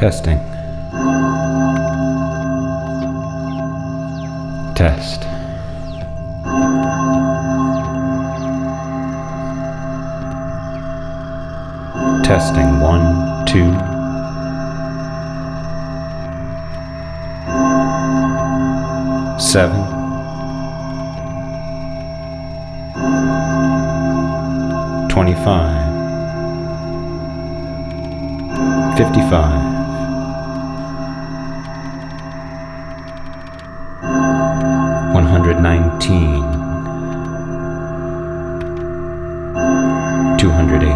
Testing. Test. Testing. 1, 2. Seven. 25. 55. 119. 208.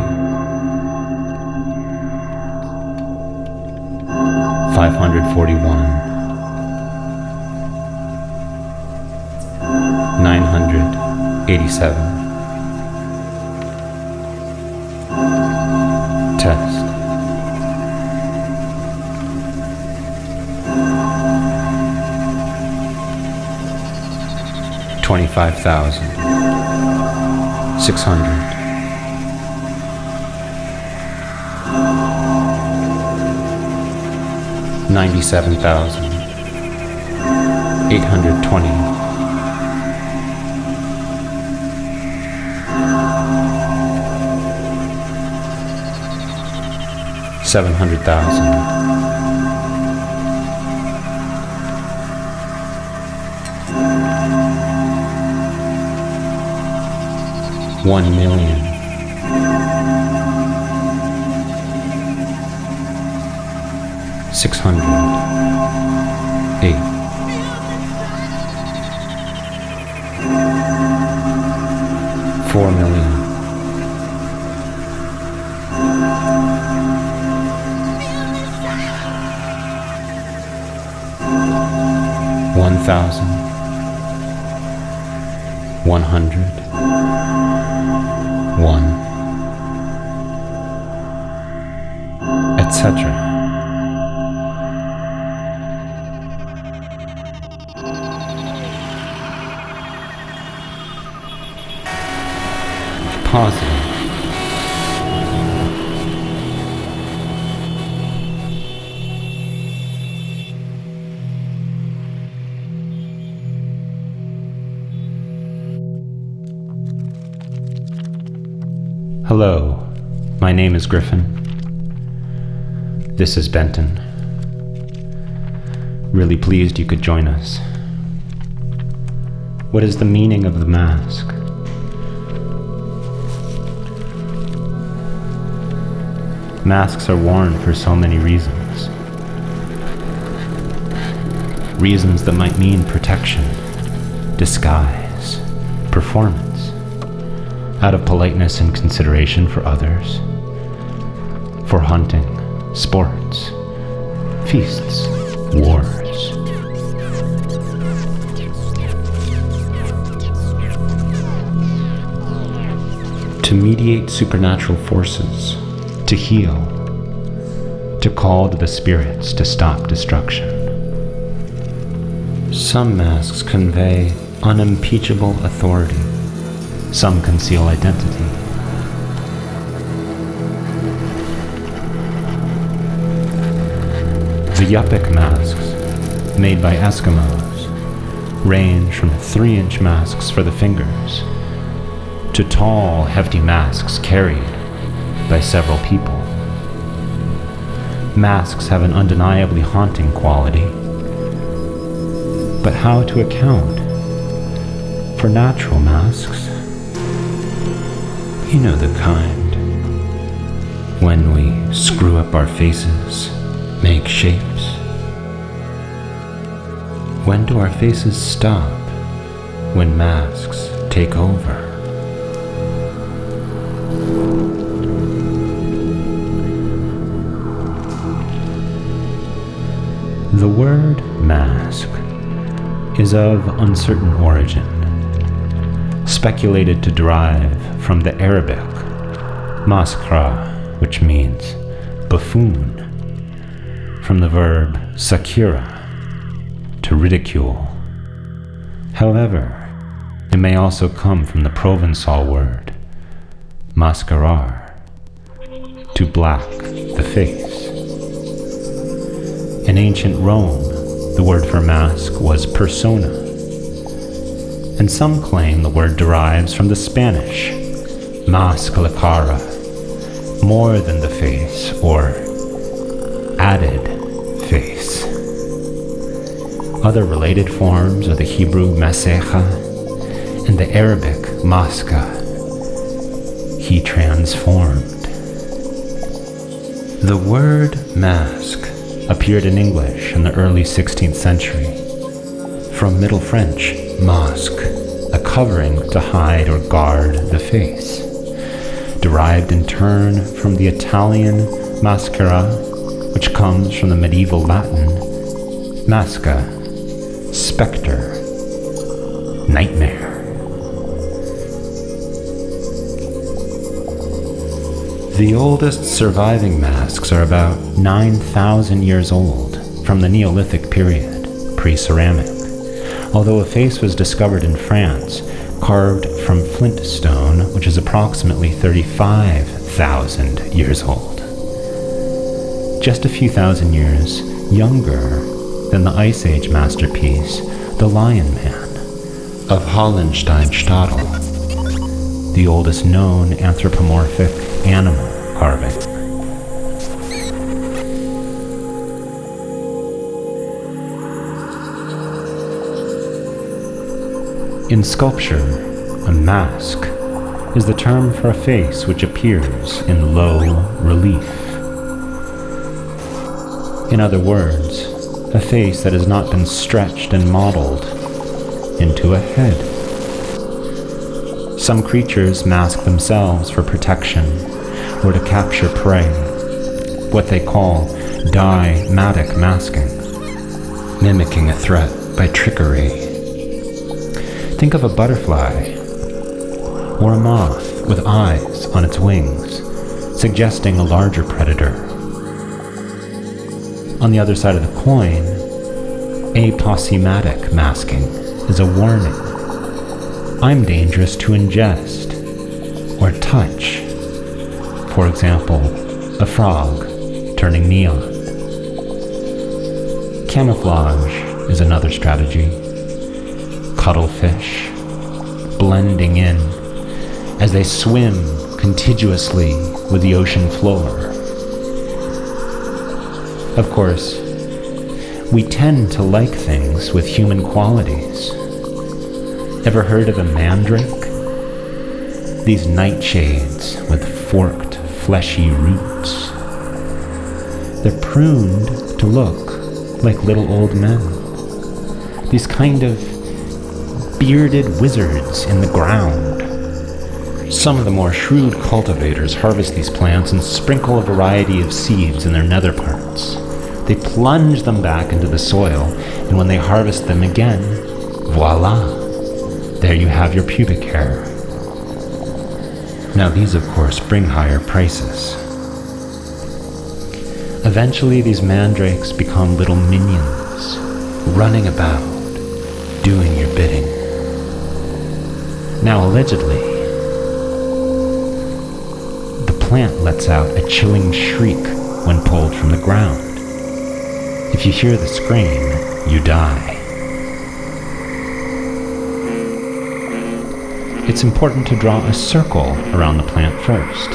541. 987. Test. $25,600. 97,820. 700,000. 1,000,000. 600. 8. 4,000,000. 1,000. 100. 1. Etc. Positive. Hello, my name is Gryphon. This is Benton. Really pleased you could join us. What is the meaning of the mask? Masks are worn for so many reasons. Reasons that might mean protection, disguise, performance. Out of politeness and consideration for others, for hunting, sports, feasts, wars. To mediate supernatural forces, to heal, to call to the spirits to stop destruction. Some masks convey unimpeachable authority. Some conceal identity. The Yupik masks, made by Eskimos, range from 3-inch masks for the fingers to tall, hefty masks carried by several people. Masks have an undeniably haunting quality. But how to account for natural masks? You know the kind. When we screw up our faces, make shapes. When do our faces stop? When masks take over. The word mask is of uncertain origin, speculated to derive from the Arabic maskra, which means buffoon, from the verb sakira, to ridicule. However, it may also come from the Provençal word mascarar, to black the face. In ancient Rome, the word for mask was persona, and some claim the word derives from the Spanish más que la cara, more than the face, or added face. Other related forms are the Hebrew masecha and the Arabic maska, he transformed. The word mask appeared in English in the early 16th century, from Middle French masque, a covering to hide or guard the face, derived in turn from the Italian maschera, which comes from the medieval Latin masca, spectre, nightmare. The oldest surviving masks are about 9,000 years old, from the Neolithic period, pre-ceramic, although a face was discovered in France, carved from flint stone, which is approximately 35,000 years old. Just a few thousand years younger than the Ice Age masterpiece, The Lion Man, of Hollenstein-Stadel, the oldest known anthropomorphic animal carving. In sculpture, a mask is the term for a face which appears in low relief. In other words, a face that has not been stretched and modeled into a head. Some creatures mask themselves for protection or to capture prey, what they call dimatic masking, mimicking a threat by trickery. Think of a butterfly or a moth with eyes on its wings, suggesting a larger predator. On the other side of the coin, aposematic masking is a warning. I'm dangerous to ingest or touch. For example, a frog turning neon. Camouflage is another strategy. Cuttlefish blending in as they swim contiguously with the ocean floor. Of course, we tend to like things with human qualities. Ever heard of a mandrake? These nightshades with forked, fleshy roots. They're pruned to look like little old men. These kind of bearded wizards in the ground. Some of the more shrewd cultivators harvest these plants and sprinkle a variety of seeds in their nether parts. They plunge them back into the soil, and when they harvest them again, voila, there you have your pubic hair. Now these, of course, bring higher prices. Eventually, these mandrakes become little minions, running about, doing your bidding. Now, allegedly, the plant lets out a chilling shriek when pulled from the ground. If you hear the scream, you die. It's important to draw a circle around the plant first,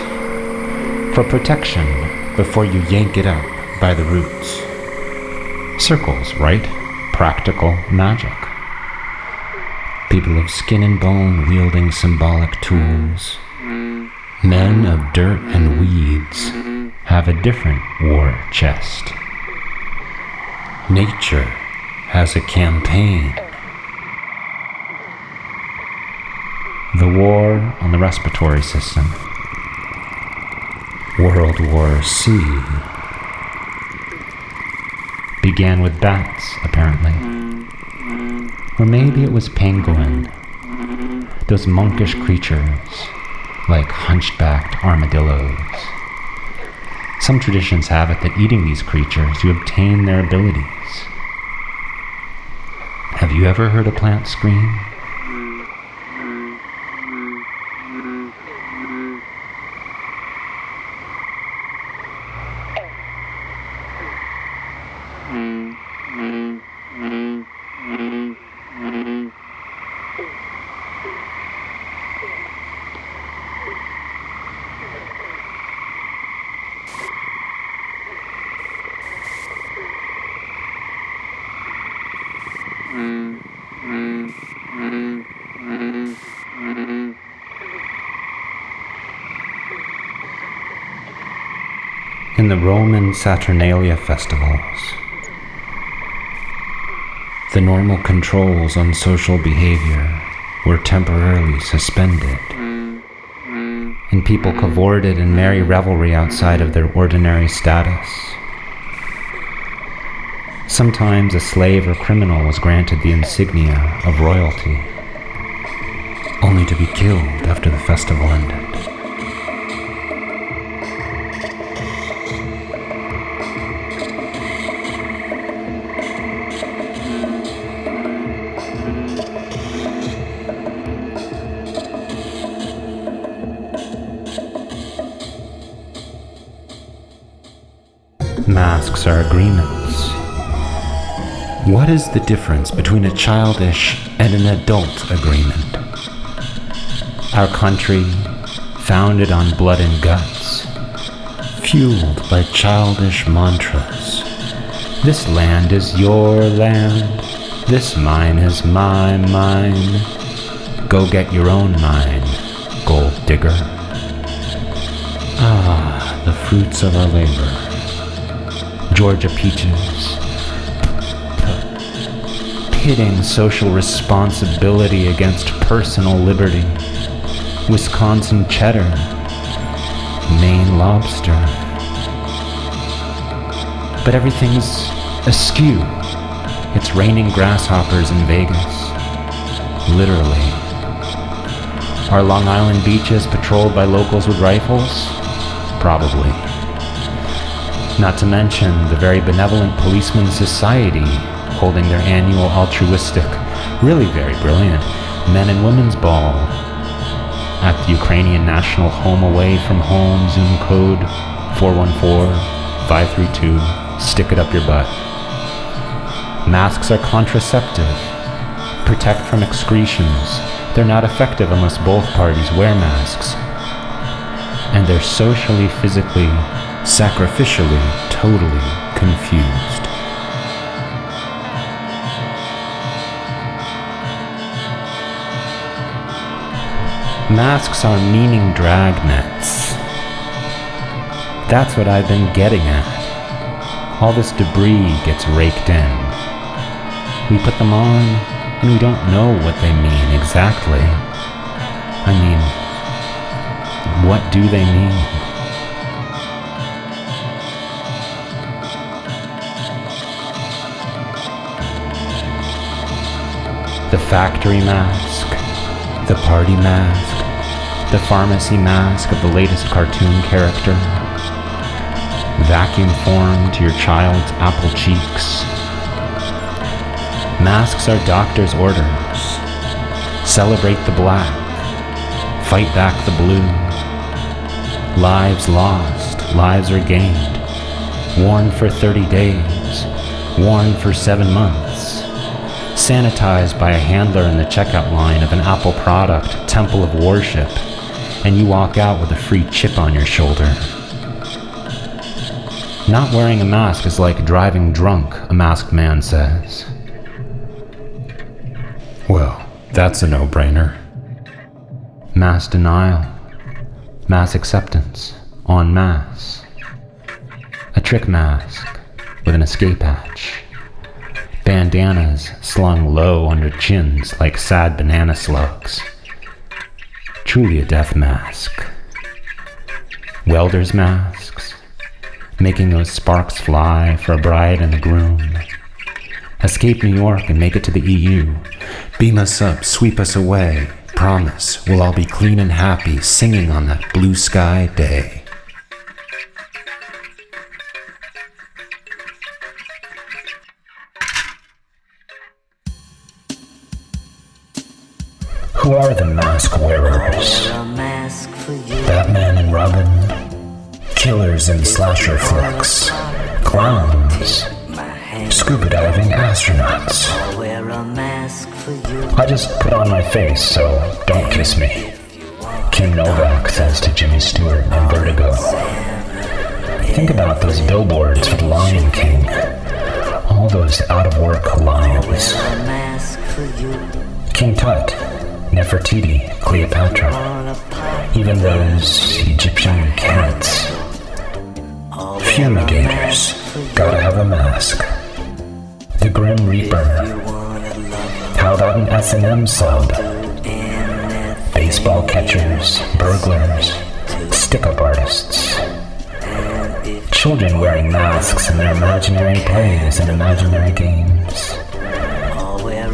for protection before you yank it out by the roots. Circles, right? Practical magic. People of skin and bone wielding symbolic tools. Men of dirt and weeds have a different war chest. Nature has a campaign. The war on the respiratory system. World War C. Began with bats, apparently. Or maybe it was penguin. Those monkish creatures, like hunchbacked armadillos. Some traditions have it that eating these creatures, you obtain their abilities. Have you ever heard a plant scream? in the Roman Saturnalia festivals, the normal controls on social behavior were temporarily suspended, and people cavorted in merry revelry outside of their ordinary status. Sometimes a slave or criminal was granted the insignia of royalty, only to be killed after the festival ended. Masks are agreements. What is the difference between a childish and an adult agreement? Our country, founded on blood and guts, fueled by childish mantras. This land is your land. This mine is my mine. Go get your own mine, gold digger. Ah, the fruits of our labor. Georgia peaches. Pitting social responsibility against personal liberty. Wisconsin cheddar. Maine lobster. But everything's askew. It's raining grasshoppers in Vegas. Literally. Are Long Island beaches patrolled by locals with rifles? Probably. Not to mention the very benevolent Policemen's Society holding their annual altruistic, really very brilliant, men and women's ball at the Ukrainian National Home Away from Home Zoom code 414-532. Stick it up your butt. Masks are contraceptive. Protect from excretions. They're not effective unless both parties wear masks. And they're socially, physically, sacrificially, totally confused. Masks are meaning dragnets. That's what I've been getting at. All this debris gets raked in. We put them on, and we don't know what they mean exactly. I mean, what do they mean? The factory mask, the party mask, the pharmacy mask of the latest cartoon character, vacuum form to your child's apple cheeks. Masks are doctor's orders. Celebrate the black, fight back the blue. Lives lost, lives regained. Worn for 30 days, worn for 7 months. Sanitized by a handler in the checkout line of an Apple product, temple of worship, and you walk out with a free chip on your shoulder. Not wearing a mask is like driving drunk, a masked man says. Well, that's a no-brainer. Mass denial, mass acceptance, en masse. A trick mask with an escape hatch. Bandanas slung low under chins like sad banana slugs. Truly a death mask. Welders' masks, making those sparks fly for a bride and a groom. Escape New York and make it to the EU. Beam us up, sweep us away. Promise we'll all be clean and happy, singing on that blue sky day. Who are the mask wearers? Batman and Robin? Killers in slasher flicks? Clowns? Scuba diving astronauts? I just put on my face, so don't kiss me. Kim Novak says to Jimmy Stewart in Vertigo. Think about those billboards for the Lion King. All those out-of-work lions. King Tut, Nefertiti, Cleopatra. Even those Egyptian cats. Fumigators, gotta have a mask. The Grim Reaper, how about an S&M sub? Baseball catchers, burglars, stick-up artists. Children wearing masks in their imaginary plays and imaginary games.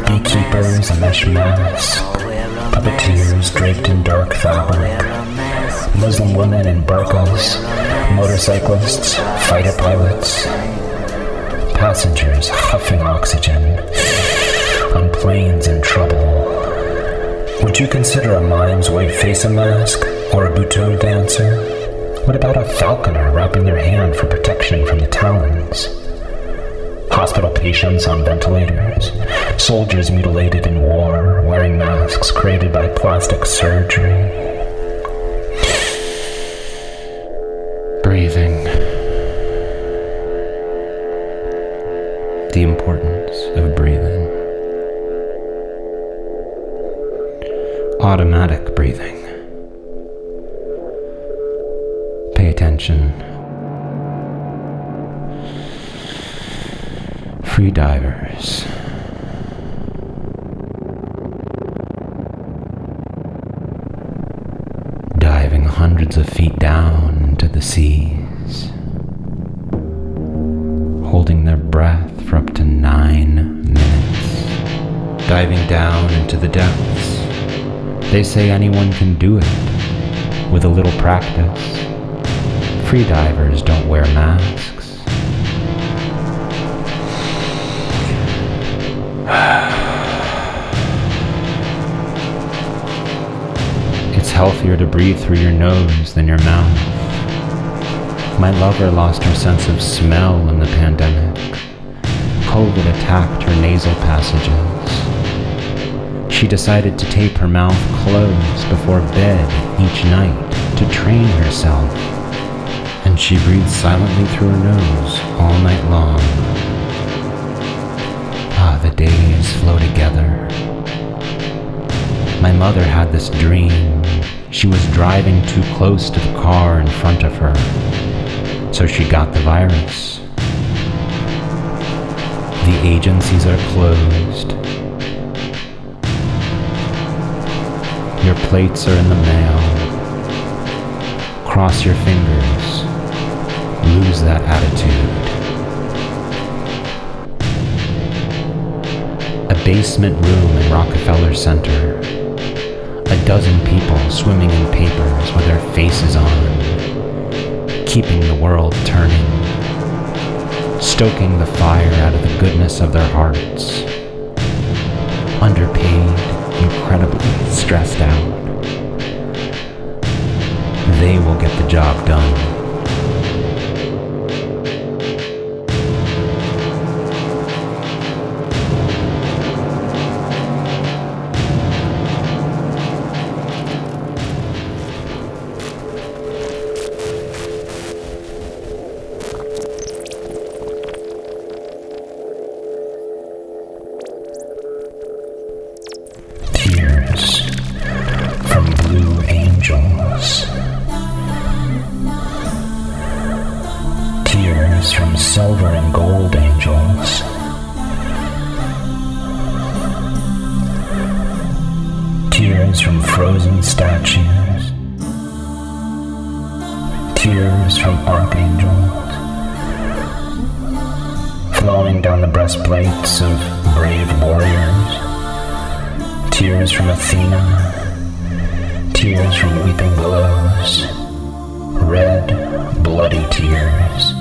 Beekeepers, a mesh mask. Puppeteers draped in dark fabric. Muslim women in burqas. Motorcyclists, fighter pilots. Passengers huffing oxygen on planes in trouble. Would you consider a mime's white face a mask or a butoh dancer? What about a falconer wrapping their hand for protection from the talons? Hospital patients on ventilators, soldiers mutilated in war, wearing masks created by plastic surgery. Breathing. The importance of breathing. Automatic breathing. Pay attention. Free divers. Diving hundreds of feet down into the seas. Holding their breath for up to 9 minutes. Diving down into the depths. They say anyone can do it with a little practice. Free divers don't wear masks. It's healthier to breathe through your nose than your mouth. My lover lost her sense of smell in the pandemic. COVID attacked her nasal passages. She decided to tape her mouth closed before bed each night to train herself. And she breathes silently through her nose all night long. The days flow together. My mother had this dream. She was driving too close to the car in front of her, so she got the virus. The agencies are closed. Your plates are in the mail. Cross your fingers. Lose that attitude. A basement room in Rockefeller Center. A dozen people swimming in papers with their faces on. Keeping the world turning. Stoking the fire out of the goodness of their hearts. Underpaid, incredibly stressed out. They will get the job done. From silver and gold angels. Tears from frozen statues. Tears from archangels. Flowing down the breastplates of brave warriors. Tears from Athena. Tears from weeping willows. Red, bloody tears.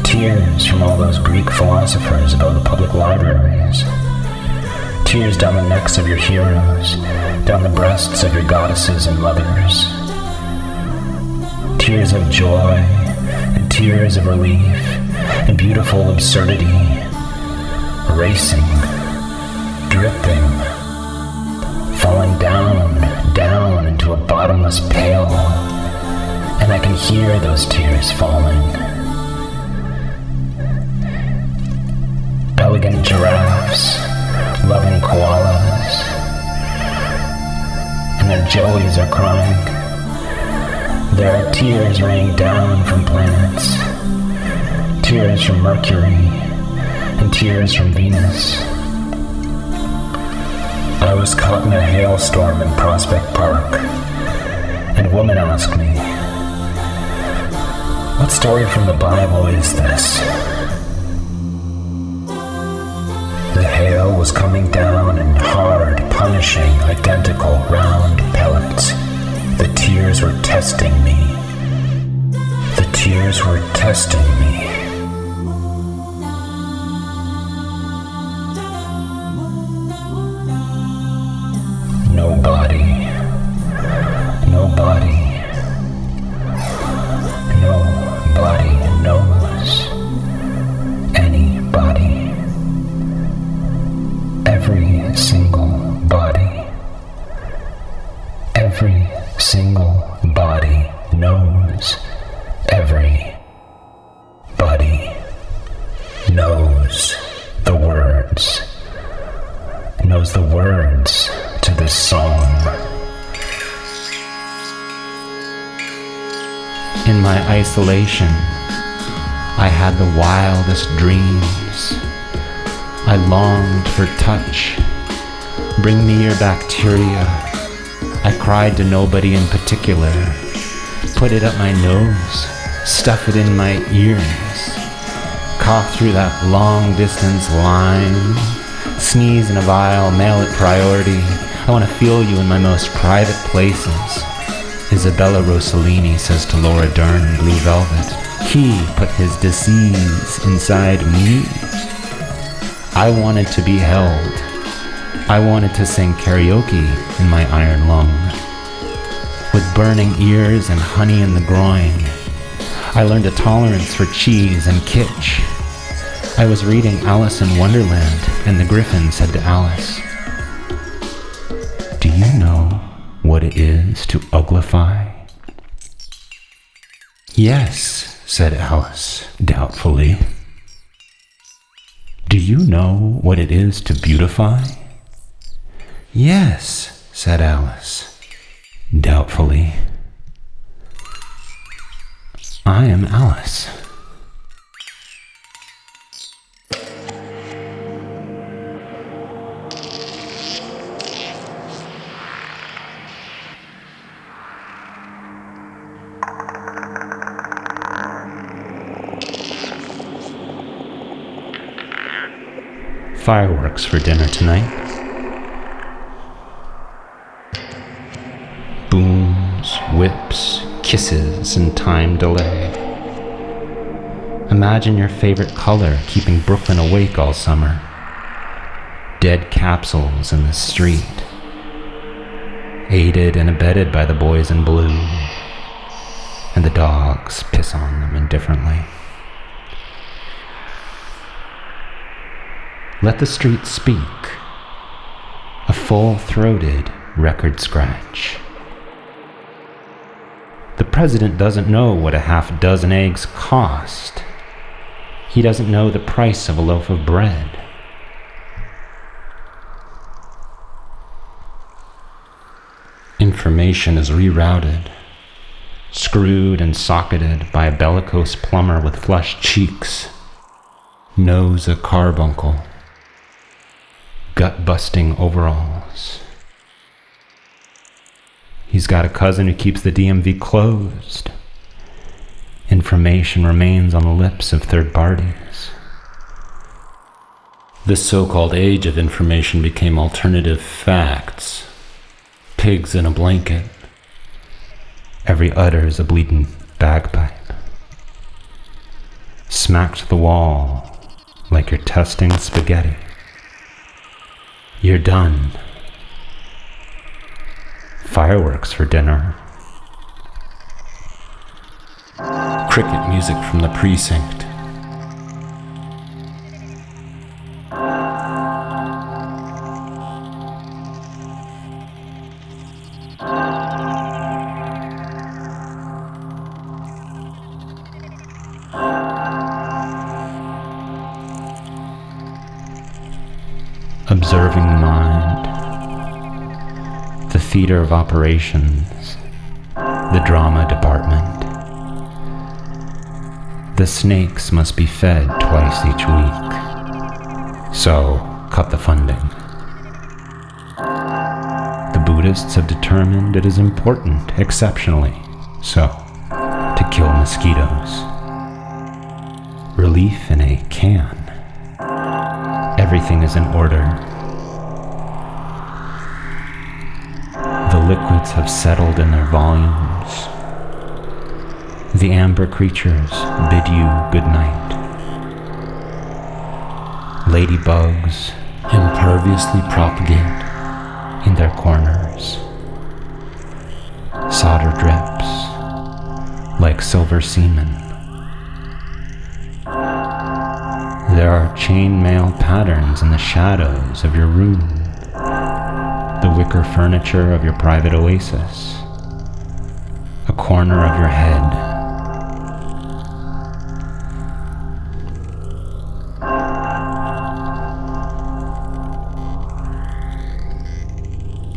Tears from all those Greek philosophers about the public libraries. Tears down the necks of your heroes, down the breasts of your goddesses and mothers. Tears of joy, and tears of relief, and beautiful absurdity. Racing, dripping, falling down into a bottomless pail. And I can hear those tears falling. Elegant giraffes, loving koalas, and their joeys are crying. There are tears raining down from planets. tears from Mercury, and tears from Venus. I was caught in a hailstorm in Prospect Park, and a woman asked me, "What story from the Bible is this?" The hail was coming down in hard, punishing, identical, round pellets. The tears were testing me. The tears were testing me. Nobody knows anybody. Every single body knows everybody knows the words to this song. In my isolation, I had the wildest dreams. I longed for touch. Bring me your bacteria. I cried to nobody in particular. Put it up my nose. Stuff it in my ears. Cough through that long distance line. Sneeze in a vial, mail it priority. I want to feel you in my most private places. Isabella Rossellini says to Laura Dern in Blue Velvet, he put his disease inside me. I wanted to be held. I wanted to sing karaoke in my iron lung. With burning ears and honey in the groin, I learned a tolerance for cheese and kitsch. I was reading Alice in Wonderland, and the Gryphon said to Alice, "Do you know what it is to uglify?" "Yes," said Alice, doubtfully. "Do you know what it is to beautify?" "Yes," said Alice, doubtfully. I am Alice. Fireworks for dinner tonight. Booms, whips, kisses, and time delay. Imagine your favorite color keeping Brooklyn awake all summer. Dead capsules in the street. Aided and abetted by the boys in blue. And the dogs piss on them indifferently. Let the street speak. A full-throated record scratch. The president doesn't know what a half dozen eggs cost. He doesn't know the price of a loaf of bread. Information is rerouted, screwed and socketed by a bellicose plumber with flushed cheeks, knows a carbuncle, gut-busting overalls. He's got a cousin who keeps the DMV closed. Information remains on the lips of third parties. This so-called age of information became alternative facts. Pigs in a blanket. Every utter's a bleeding bagpipe. Smacked the wall like you're testing spaghetti. You're done. Fireworks for dinner. Cricket music from the precinct. Observing the mind, the theater of operations, the drama department, the The snakes must be fed twice each week, so cut the funding. The Buddhists have determined it is important, exceptionally so, to kill mosquitoes. Relief in a can. Everything is in order. The liquids have settled in their volumes. The amber creatures bid you good night. Ladybugs imperviously propagate in their corners. Solder drips like silver semen. There are chainmail patterns in the shadows of your room, the wicker furniture of your private oasis, a corner of your head.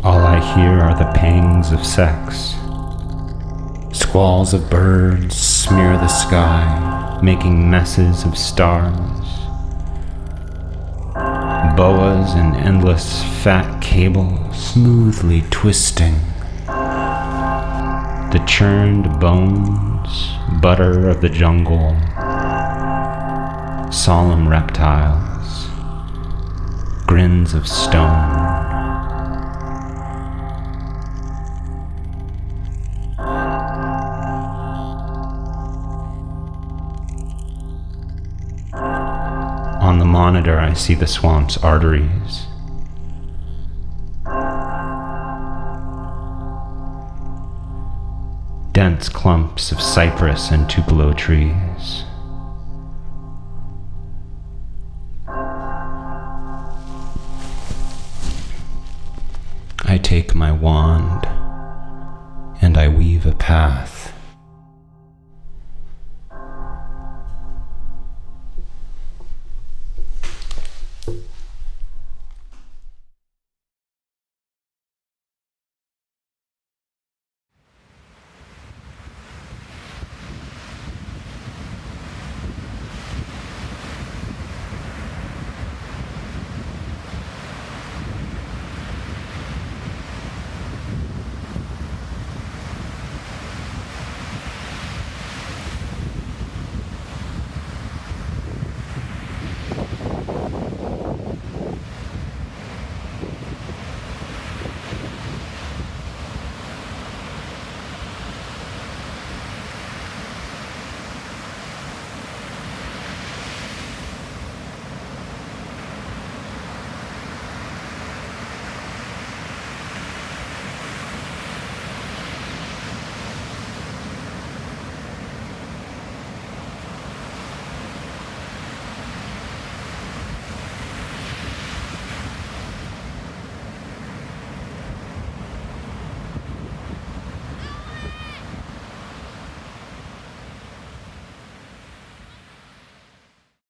All I hear are the pangs of sex. Squalls of birds smear the sky, making messes of stars. Boas in endless fat cables smoothly twisting. The churned bones, butter of the jungle. Solemn reptiles, grins of stone. On the monitor, I see the swamp's arteries. Dense clumps of cypress and tupelo trees. I take my wand and I weave a path